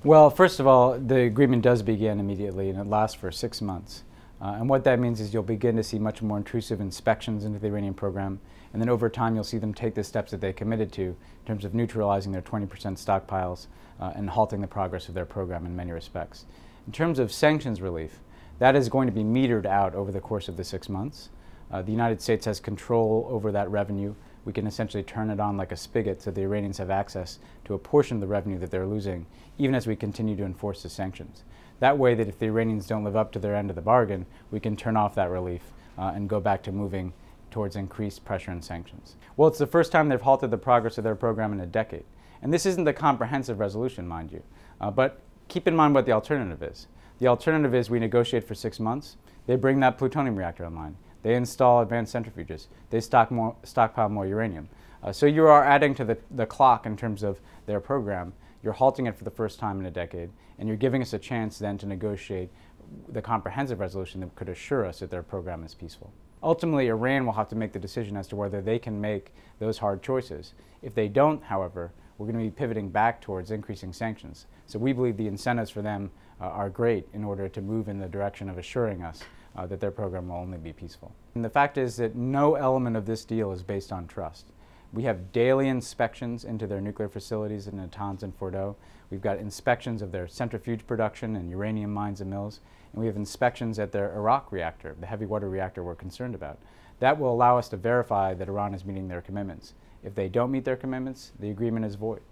Well, first of all, the agreement does begin immediately, and it lasts for 6 months. And what that means is you'll begin to see much more intrusive inspections into the Iranian program, and then over time you'll see them take the steps that they committed to in terms of neutralizing their 20% stockpiles and halting the progress of their program in many respects. In terms of sanctions relief, that is going to be metered out over the course of the 6 months. The United States has control over that revenue. We can essentially turn it on like a spigot so the Iranians have access to a portion of the revenue that they're losing, even as we continue to enforce the sanctions. That way that if the Iranians don't live up to their end of the bargain, we can turn off that relief and go back to moving towards increased pressure and sanctions. Well, it's the first time they've halted the progress of their program in a decade. And this isn't the comprehensive resolution, mind you, but keep in mind what the alternative is. The alternative is we negotiate for 6 months, they bring that plutonium reactor online, they install advanced centrifuges, they stockpile more uranium. So you are adding to the clock in terms of their program. You're halting it for the first time in a decade, and you're giving us a chance then to negotiate the comprehensive resolution that could assure us that their program is peaceful. Ultimately, Iran will have to make the decision as to whether they can make those hard choices. If they don't, however, we're going to be pivoting back towards increasing sanctions. So we believe the incentives for them are great in order to move in the direction of assuring us that their program will only be peaceful. And the fact is that no element of this deal is based on trust. We have daily inspections into their nuclear facilities in Natanz and Fordow. We've got inspections of their centrifuge production and uranium mines and mills. And we have inspections at their Iraq reactor, the heavy water reactor we're concerned about. That will allow us to verify that Iran is meeting their commitments. If they don't meet their commitments, the agreement is void.